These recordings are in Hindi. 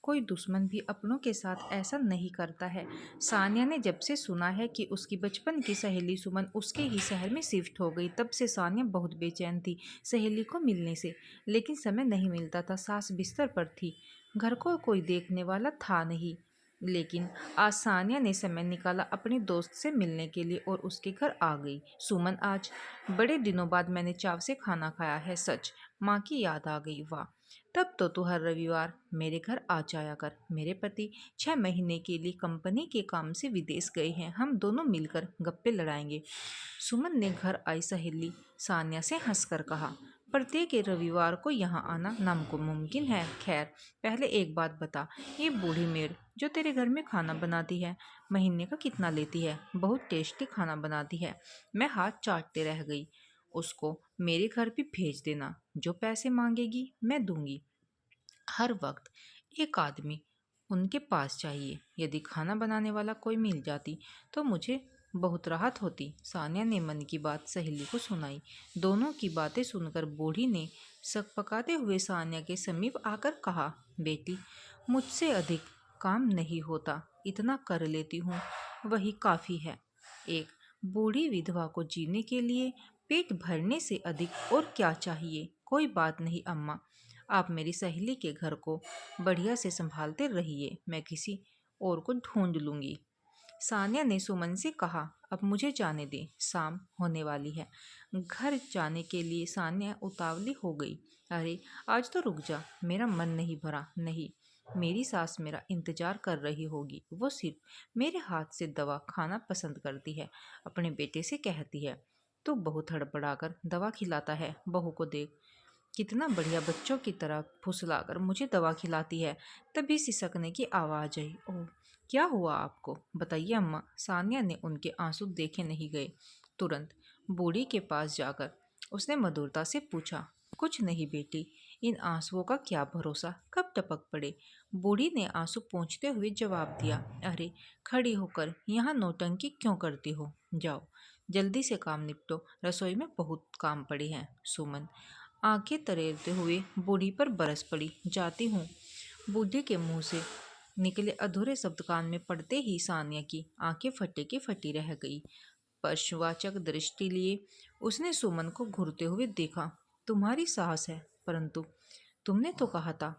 कोई दुश्मन भी अपनों के साथ ऐसा नहीं करता है। सानिया ने जब से सुना है कि उसकी बचपन की सहेली सुमन उसके ही शहर में शिफ्ट हो गई, तब से सानिया बहुत बेचैन थी सहेली को मिलने से। लेकिन समय नहीं मिलता था, सास बिस्तर पर थी, घर को कोई देखने वाला था नहीं। लेकिन आज सानिया ने समय निकाला अपने दोस्त से मिलने के लिए और उसके घर आ गई। सुमन, आज बड़े दिनों बाद मैंने चाव से खाना खाया है, सच। माँ की याद आ गई। वाह, तब तो तू हर रविवार मेरे घर आ जाया कर। मेरे पति 6 महीने के लिए कंपनी के काम से विदेश गए हैं, हम दोनों मिलकर गप्पे लड़ाएंगे। सुमन ने घर आई सहेली सान्या से हंसकर कहा, प्रत्येक रविवार को यहाँ आना नामुमकिन है। खैर, पहले एक बात बता, ये बूढ़ी मेड जो तेरे घर में खाना बनाती है, महीने का कितना लेती है? बहुत टेस्टी खाना बनाती है। मैं हाथ चाटते रह गई। उसको मेरे घर भी भेज देना, जो पैसे मांगेगी मैं दूंगी। हर वक्त एक आदमी उनके पास चाहिए। यदि खाना बनाने वाला कोई मिल जाती तो मुझे बहुत राहत होती। सानिया ने मन की बात सहेली को सुनाई। दोनों की बातें सुनकर बूढ़ी ने सकपकाते हुए सानिया के समीप आकर कहा, बेटी, मुझसे अधिक काम नहीं होता, इतना कर लेती हूँ, वही काफ़ी है। एक बूढ़ी विधवा को जीने के लिए पेट भरने से अधिक और क्या चाहिए? कोई बात नहीं अम्मा, आप मेरी सहेली के घर को बढ़िया से संभालते रहिए, मैं किसी और को ढूंढ लूंगी। सानिया ने सुमन से कहा, अब मुझे जाने दे, शाम होने वाली है। घर जाने के लिए सानिया उतावली हो गई। अरे, आज तो रुक जा, मेरा मन नहीं भरा। नहीं, मेरी सास मेरा इंतजार कर रही होगी। वो सिर्फ मेरे हाथ से दवा खाना पसंद करती है। अपने बेटे से कहती है, तू बहुत हड़बड़ाकर दवा खिलाता है, बहू को देख कितना बढ़िया बच्चों की तरह फुसलाकर मुझे दवा खिलाती है। तभी सिसकने की आवाज़ आई। ओह, क्या हुआ आपको? बताइए अम्मा। सानिया ने उनके आंसू देखे नहीं गए। तुरंत बूढ़ी के पास जाकर उसने मधुरता से पूछा, कुछ नहीं बेटी, इन आंसुओं का क्या भरोसा कब टपक पड़े। बूढ़ी ने आंसू पोंछते हुए जवाब दिया, अरे, खड़ी होकर यहाँ नौटंकी क्यों करती हो? जाओ, जल्दी से काम निपटो, रसोई में बहुत काम पड़े हैं। सुमन आंखें तरेरते हुए बूढ़ी पर बरस पड़ी। जाती हूँ। बूढ़ी के मुंह से निकले अधूरे शब्द कान में पड़ते ही सानिया की आंखें फटे की फटी रह गई। पशुवाचक दृष्टि लिए उसने सुमन को घूरते हुए देखा। तुम्हारी साहस है, परंतु तुमने तो कहा था।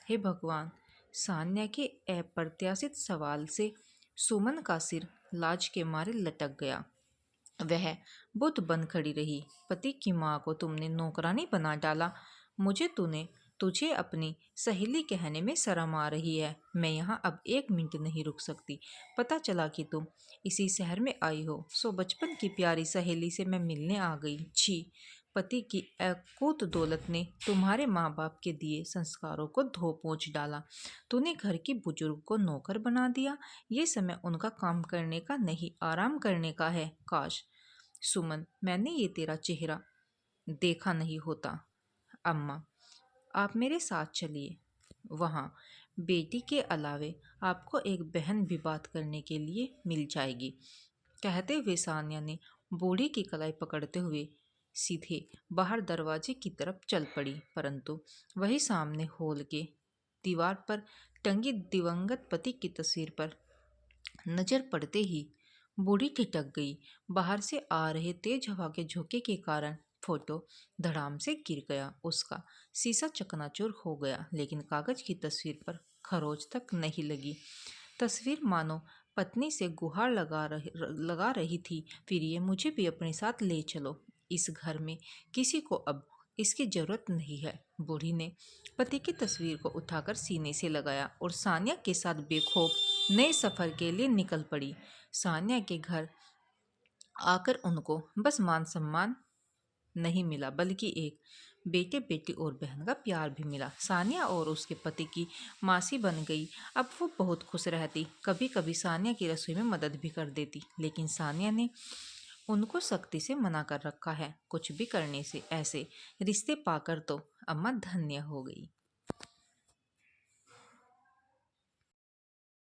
हे भगवान! सान्या के अप्रत्याशित सवाल से सुमन का सिर लाज के मारे लटक गया। वह बुद्ध बन खड़ी रही। पति की माँ को तुमने नौकरानी बना डाला। तुझे अपनी सहेली कहने में शर्म आ रही है। मैं यहाँ अब एक मिनट नहीं रुक सकती। पता चला कि तुम इसी शहर में आई हो, सो बचपन की प्यारी सहेली से मैं मिलने आ गई। छी! पति की अकूत दौलत ने तुम्हारे माँ बाप के दिए संस्कारों को धो पोंछ डाला। तूने घर की बुजुर्ग को नौकर बना दिया। ये समय उनका काम करने का नहीं, आराम करने का है। काश सुमन, मैंने ये तेरा चेहरा देखा नहीं होता। अम्मा, आप मेरे साथ चलिए। वहाँ बेटी के अलावे आपको एक बहन भी बात करने के लिए मिल जाएगी। कहते हुए सानिया ने बूढ़ी की कलाई पकड़ते हुए सीधे बाहर दरवाजे की तरफ चल पड़ी, परंतु वही सामने हॉल के दीवार पर टंगी दिवंगत पति की तस्वीर पर नजर पड़ते ही बूढ़ी ठिठक गई। बाहर से आ रहे तेज हवा के झोंके के कारण फोटो धड़ाम से गिर गया। उसका शीशा चकनाचूर हो गया, लेकिन कागज की तस्वीर पर खरोच तक नहीं लगी। तस्वीर मानो पत्नी से गुहार लगा रही थी, फिर ये मुझे भी अपने साथ ले चलो। इस घर में किसी को अब इसकी जरूरत नहीं है। बूढ़ी ने पति की तस्वीर को उठाकर सीने से लगाया और सानिया के साथ बेखौफ नए सफर के लिए निकल पड़ी। सानिया के घर आकर उनको बस मान सम्मान नहीं मिला, बल्कि एक बेटे बेटी और बहन का प्यार भी मिला। सानिया और उसके पति की मासी बन गई। अब वो बहुत खुश रहती। कभी कभी सानिया की रसोई में मदद भी कर देती, लेकिन सानिया ने उनको सख्ती से मना कर रखा है कुछ भी करने से। ऐसे रिश्ते पाकर तो अम्मा धन्य हो गई।